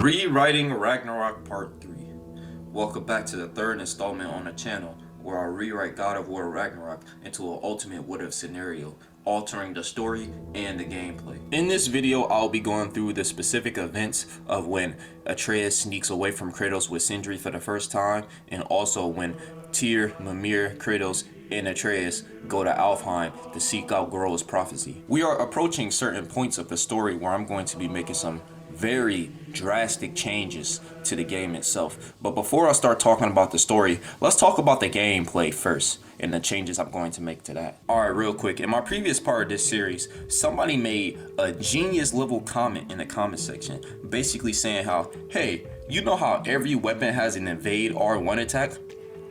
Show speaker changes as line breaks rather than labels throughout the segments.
Rewriting Ragnarok Part 3. Welcome back to the third installment on the channel, where I rewrite God of War Ragnarok into an ultimate what-if scenario, altering the story and the gameplay. In this video, I'll be going through the specific events of when Atreus sneaks away from Kratos with Sindri for the first time, and also when Tyr, Mimir, Kratos, and Atreus go to Alfheim to seek out Groa's prophecy. We are approaching certain points of the story where I'm going to be making some very drastic changes to the game itself. But before I start talking about the story, let's talk about the gameplay first and the changes I'm going to make to that. Alright, real quick, in my previous part of this series, somebody made a genius level comment in the comment section, basically saying how, hey, you know how every weapon has an invade R1 attack?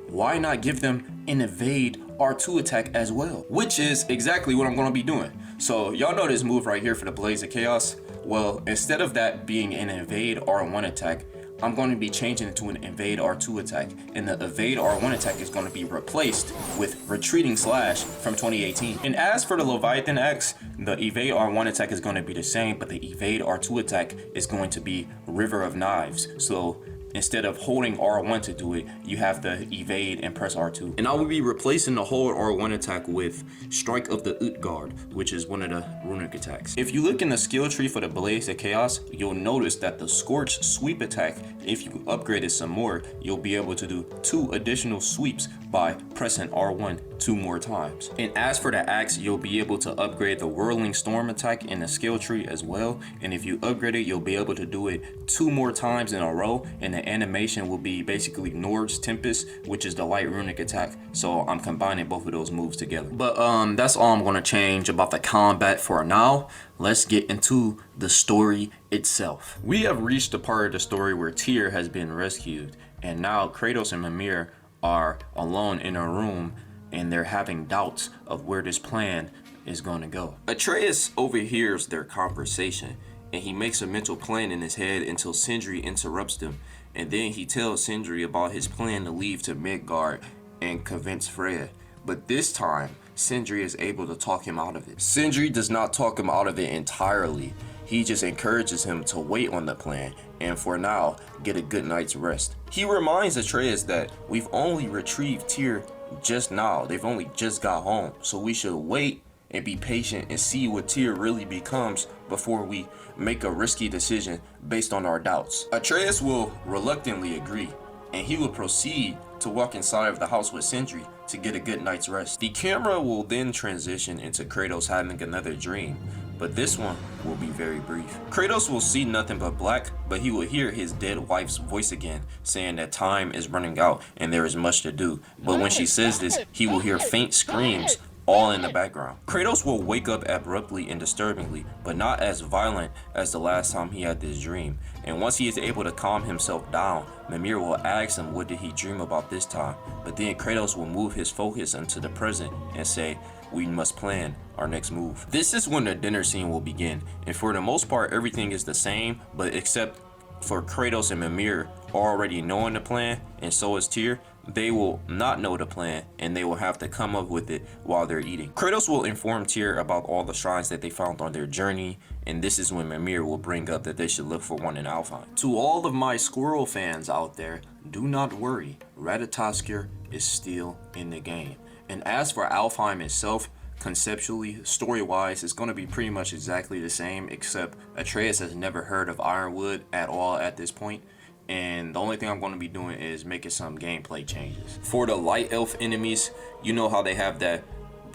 Why not give them an invade R2 attack as well? Which is exactly what I'm going to be doing. So y'all know this move right here for the Blaze of Chaos? Well, instead of that being an invade R1 attack, I'm going to be changing it to an invade R2 attack, and the evade R1 attack is going to be replaced with retreating slash from 2018. And as for the Leviathan X, the evade R1 attack is going to be the same, but the evade R2 attack is going to be River of Knives. So instead of holding R1 to do it, you have to evade and press R2. And I will be replacing the hold R1 attack with Strike of the Utgard, which is one of the runic attacks. If you look in the skill tree for the Blaze of Chaos, you'll notice that the Scorch sweep attack, if you upgrade it some more, you'll be able to do 2 additional sweeps by pressing R1 2 more times. And as for the axe, you'll be able to upgrade the Whirling Storm attack in the skill tree as well. And if you upgrade it, you'll be able to do it 2 more times in a row, and the animation will be basically Nord's Tempest, which is the light runic attack. So I'm combining both of those moves together. But that's all I'm going to change about the combat for now. Let's get into the story itself. We have reached the part of the story where Tyr has been rescued, and now Kratos and Mimir are alone in a room, and they're having doubts of where this plan is going to go. Atreus overhears their conversation, and he makes a mental plan in his head until Sindri interrupts them, and then he tells Sindri about his plan to leave to Midgard and convince Freya. But this time, Sindri is able to talk him out of it. Sindri does not talk him out of it entirely. He just encourages him to wait on the plan, and for now, get a good night's rest. He reminds Atreus that we've only retrieved Tyr just now. They've only just got home, so we should wait and be patient and see what Tyr really becomes before we make a risky decision based on our doubts. Atreus will reluctantly agree, and he will proceed to walk inside of the house with Sindri to get a good night's rest. The camera will then transition into Kratos having another dream, but this one will be very brief. Kratos will see nothing but black, but he will hear his dead wife's voice again, saying that time is running out and there is much to do. But when she says this, he will hear faint screams all in the background. Kratos will wake up abruptly and disturbingly, but not as violent as the last time he had this dream. And once he is able to calm himself down, Mimir will ask him what did he dream about this time. But then Kratos will move his focus into the present and say, we must plan our next move. This is when the dinner scene will begin, and for the most part everything is the same, but except for Kratos and Mimir already knowing the plan, and so is Tyr. They will not know the plan, and they will have to come up with it while they're eating. Kratos will inform Tyr about all the shrines that they found on their journey, and this is when Mimir will bring up that they should look for one in Alfheim. To all of my squirrel fans out there, do not worry, Ratatoskr is still in the game. And as for Alfheim itself, conceptually, story-wise, it's going to be pretty much exactly the same, except Atreus has never heard of Ironwood at all at this point. And the only thing I'm going to be doing is making some gameplay changes. For the light elf enemies, you know how they have that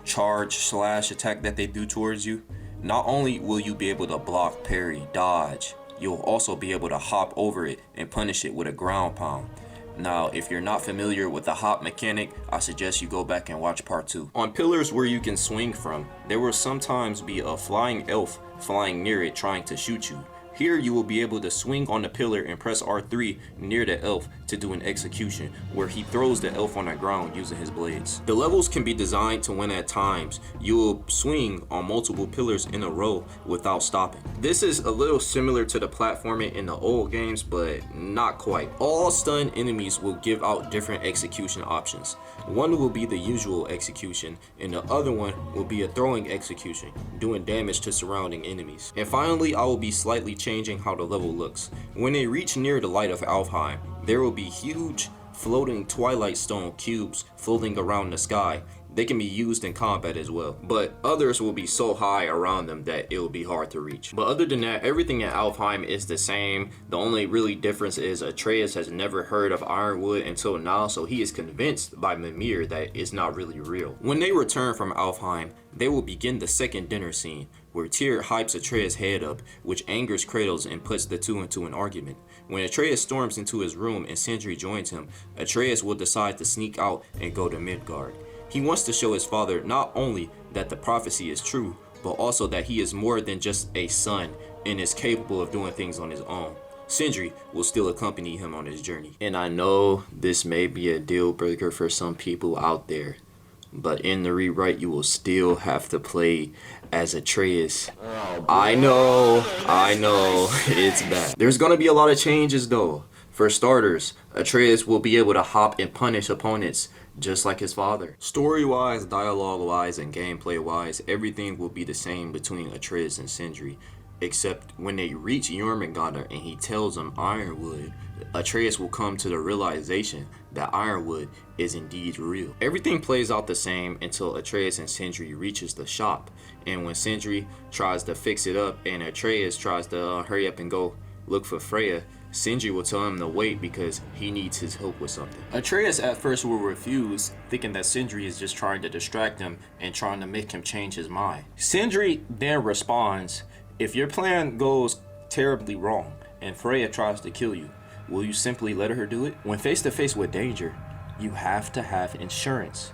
charge slash attack that they do towards you? Not only will you be able to block, parry, dodge, you'll also be able to hop over it and punish it with a ground pound. Now, if you're not familiar with the hop mechanic, I suggest you go back and watch part 2. On pillars where you can swing from, there will sometimes be a flying elf flying near it trying to shoot you. Here you will be able to swing on the pillar and press R3 near the elf to do an execution, where he throws the elf on the ground using his blades. The levels can be designed to when at times you will swing on multiple pillars in a row without stopping. This is a little similar to the platforming in the old games, but not quite. All stun enemies will give out different execution options. One will be the usual execution, and the other one will be a throwing execution, doing damage to surrounding enemies. And finally, I will be slightly changing how the level looks. When they reach near the light of Alfheim, there will be huge floating twilight stone cubes floating around the sky. They can be used in combat as well, but others will be so high around them that it will be hard to reach. But other than that, everything in Alfheim is the same. The only really difference is Atreus has never heard of Ironwood until now, so he is convinced by Mimir that it's not really real. When they return from Alfheim, they will begin the second dinner scene, where Tyr hypes Atreus' head up, which angers Kratos and puts the two into an argument. When Atreus storms into his room and Sindri joins him, Atreus will decide to sneak out and go to Midgard. He wants to show his father not only that the prophecy is true, but also that he is more than just a son and is capable of doing things on his own. Sindri will still accompany him on his journey. And I know this may be a deal breaker for some people out there, but in the rewrite you will still have to play as Atreus. I know, it's bad. There's gonna be a lot of changes though. For starters, Atreus will be able to hop and punish opponents just like his father. Story-wise, dialogue-wise, and gameplay-wise, everything will be the same between Atreus and Sindri, except when they reach Jormungandr and he tells them Ironwood, Atreus will come to the realization that Ironwood is indeed real. Everything plays out the same until Atreus and Sindri reaches the shop, and when Sindri tries to fix it up and Atreus tries to hurry up and go look for Freya, Sindri will tell him to wait because he needs his help with something. Atreus at first will refuse, thinking that Sindri is just trying to distract him and trying to make him change his mind. Sindri then responds, "If your plan goes terribly wrong and Freya tries to kill you, will you simply let her do it? When face to face with danger, you have to have insurance.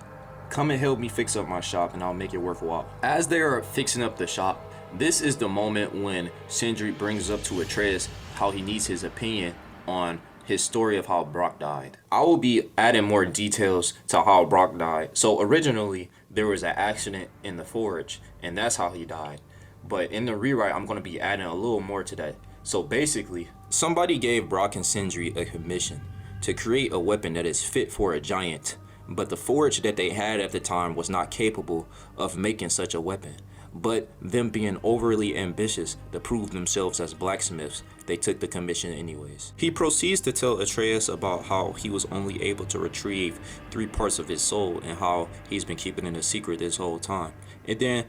Come and help me fix up my shop and I'll make it worthwhile." As they are fixing up the shop, this is the moment when Sindri brings up to Atreus how he needs his opinion on his story of how Brock died. I will be adding more details to how Brock died. So originally, there was an accident in the forge, and that's how he died. But in the rewrite, I'm going to be adding a little more to that. So basically, somebody gave Brock and Sindri a commission to create a weapon that is fit for a giant, but the forge that they had at the time was not capable of making such a weapon. But them being overly ambitious to prove themselves as blacksmiths, they took the commission anyways. He proceeds to tell Atreus about how he was only able to retrieve 3 parts of his soul and how he's been keeping it a secret this whole time. And then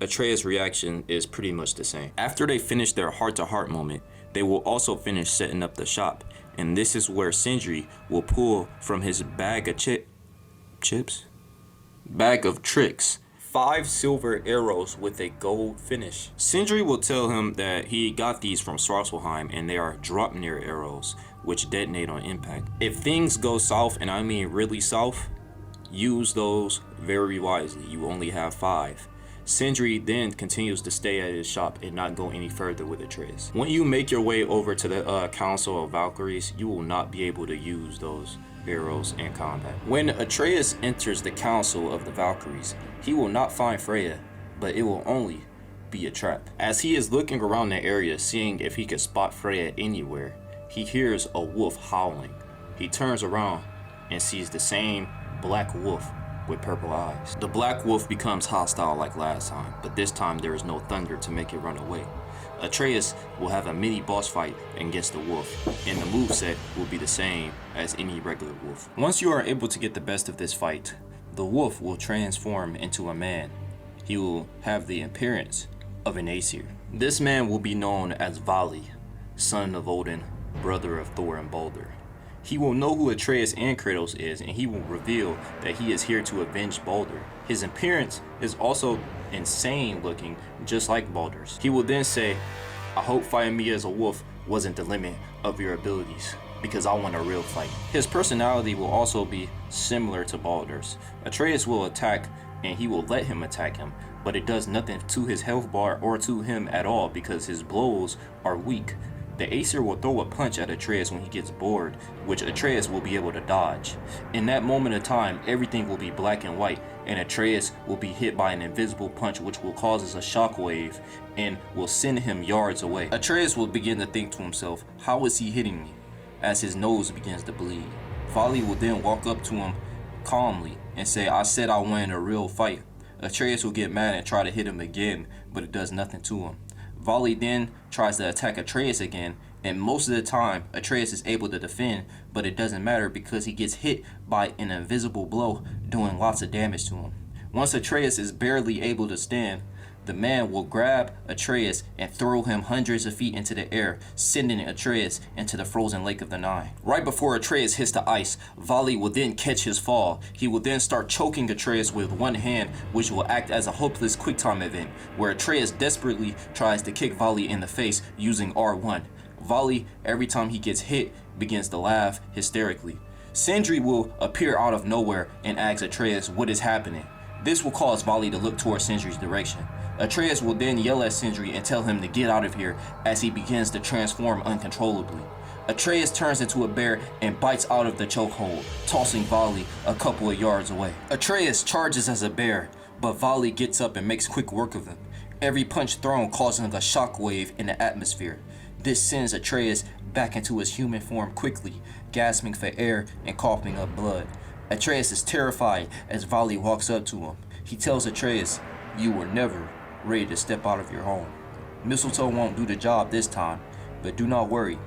Atreus' reaction is pretty much the same. After they finish their heart-to-heart moment, they will also finish setting up the shop. And this is where Sindri will pull from his bag of tricks 5 silver arrows with a gold finish. Sindri will tell him that he got these from Svartalfheim and they are Draupnir arrows, which detonate on impact. If things go south, and I mean really south, use those very wisely. You only have 5. Sindri then continues to stay at his shop and not go any further with Atreus. When you make your way over to the Council of Valkyries, you will not be able to use those arrows in combat. When Atreus enters the Council of the Valkyries, he will not find Freya, but it will only be a trap. As he is looking around the area, seeing if he can spot Freya anywhere, he hears a wolf howling. He turns around and sees the same black wolf with purple eyes. The black wolf becomes hostile like last time, but this time there is no thunder to make it run away. Atreus will have a mini boss fight against the wolf, and the moveset will be the same as any regular wolf. Once you are able to get the best of this fight, the wolf will transform into a man. He will have the appearance of an Aesir. This man will be known as Vali, son of Odin, brother of Thor and Balder. He will know who Atreus and Kratos is, and he will reveal that he is here to avenge Balder. His appearance is also insane looking, just like Balder's. He will then say, "I hope fighting me as a wolf wasn't the limit of your abilities, because I want a real fight." His personality will also be similar to Balder's. Atreus will attack, and he will let him attack him, but it does nothing to his health bar or to him at all because his blows are weak. The Aesir will throw a punch at Atreus when he gets bored, which Atreus will be able to dodge. In that moment of time, everything will be black and white, and Atreus will be hit by an invisible punch which will cause a shockwave and will send him yards away. Atreus will begin to think to himself, how is he hitting me? As his nose begins to bleed. Vali will then walk up to him calmly and say, "I said I wanted a real fight." Atreus will get mad and try to hit him again, but it does nothing to him. Volley then tries to attack Atreus again, and most of the time Atreus is able to defend, but it doesn't matter because he gets hit by an invisible blow, doing lots of damage to him. Once Atreus is barely able to stand, the man will grab Atreus and throw him hundreds of feet into the air, sending Atreus into the frozen lake of the Nine. Right before Atreus hits the ice, Vali will then catch his fall. He will then start choking Atreus with one hand, which will act as a hopeless QuickTime event, where Atreus desperately tries to kick Vali in the face using R1. Vali, every time he gets hit, begins to laugh hysterically. Sindri will appear out of nowhere and ask Atreus what is happening. This will cause Vali to look towards Sindri's direction. Atreus will then yell at Sindri and tell him to get out of here as he begins to transform uncontrollably. Atreus turns into a bear and bites out of the chokehold, tossing Vali a couple of yards away. Atreus charges as a bear, but Vali gets up and makes quick work of him, every punch thrown causing a shockwave in the atmosphere. This sends Atreus back into his human form quickly, gasping for air and coughing up blood. Atreus is terrified as Vali walks up to him. He tells Atreus, "You were never ready to step out of your home. Mistletoe won't do the job this time, but do not worry.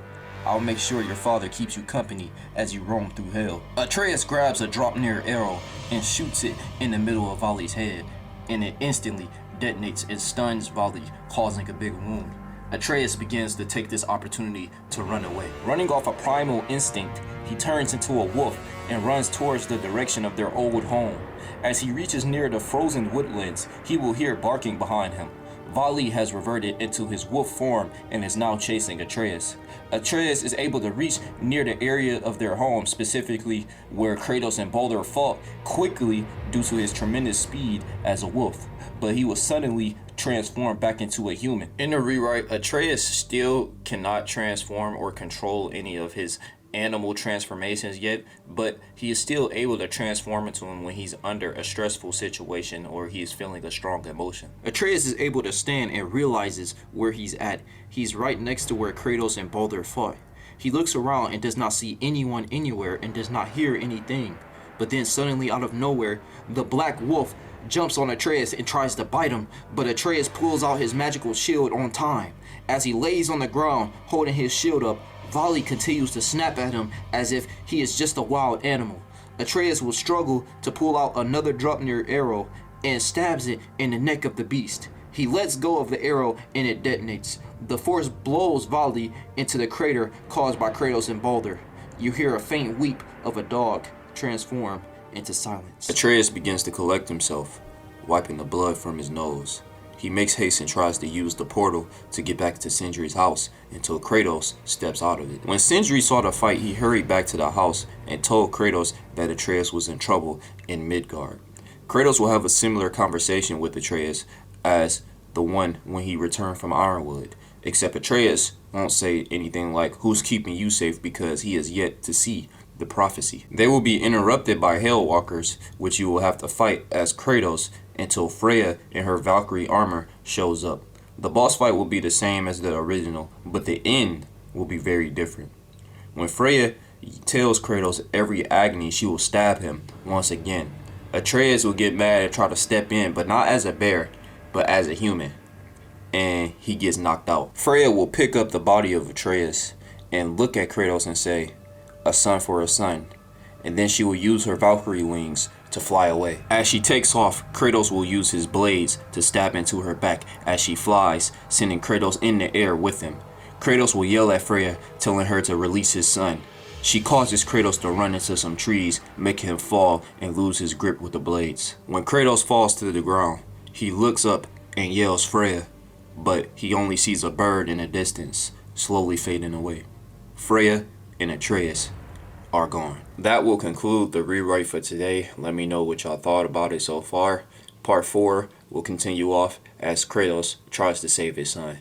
I'll make sure your father keeps you company as you roam through hell." Atreus grabs a drop-near arrow and shoots it in the middle of Vali's head, and it instantly detonates and stuns Vali, causing a big wound. Atreus begins to take this opportunity to run away. Running off a primal instinct, he turns into a wolf and runs towards the direction of their old home. As he reaches near the frozen woodlands, he will hear barking behind him. Vali has reverted into his wolf form and is now chasing Atreus. Atreus is able to reach near the area of their home, specifically where Kratos and Baldur fought, quickly due to his tremendous speed as a wolf, but he will suddenly transform back into a human. In the rewrite, Atreus still cannot transform or control any of his animal transformations yet, but he is still able to transform into him when he's under a stressful situation or he is feeling a strong emotion. Atreus is able to stand and realizes where he's at. He's right next to where Kratos and Baldur fought. He looks around and does not see anyone anywhere and does not hear anything. But then suddenly out of nowhere, the black wolf jumps on Atreus and tries to bite him, but Atreus pulls out his magical shield on time. As he lays on the ground holding his shield up, Vali continues to snap at him as if he is just a wild animal. Atreus will struggle to pull out another drop-near arrow and stabs it in the neck of the beast. He lets go of the arrow and it detonates. The force blows Vali into the crater caused by Kratos and Baldur. You hear a faint weep of a dog transform into silence. Atreus begins to collect himself, wiping the blood from his nose. He makes haste and tries to use the portal to get back to Sindri's house until Kratos steps out of it. When Sindri saw the fight, he hurried back to the house and told Kratos that Atreus was in trouble in Midgard. Kratos will have a similar conversation with Atreus as the one when he returned from Ironwood, except Atreus won't say anything like "who's keeping you safe" because he has yet to see the prophecy. They will be interrupted by Hellwalkers, which you will have to fight as Kratos until Freya in her Valkyrie armor shows up. The boss fight will be the same as the original, but the end will be very different. When Freya tells Kratos every agony, she will stab him once again. Atreus will get mad and try to step in, but not as a bear, but as a human, and he gets knocked out. Freya will pick up the body of Atreus and look at Kratos and say, "A son for a son," and then she will use her Valkyrie wings to fly away. As she takes off, Kratos will use his blades to stab into her back as she flies, sending Kratos in the air with him. Kratos will yell at Freya, telling her to release his son. She causes Kratos to run into some trees, making him fall and lose his grip with the blades. When Kratos falls to the ground, he looks up and yells Freya, but he only sees a bird in the distance, slowly fading away. Freya and Atreus are gone. That will conclude the rewrite for today. Let me know what y'all thought about it so far. Part 4 will continue off as Kratos tries to save his son.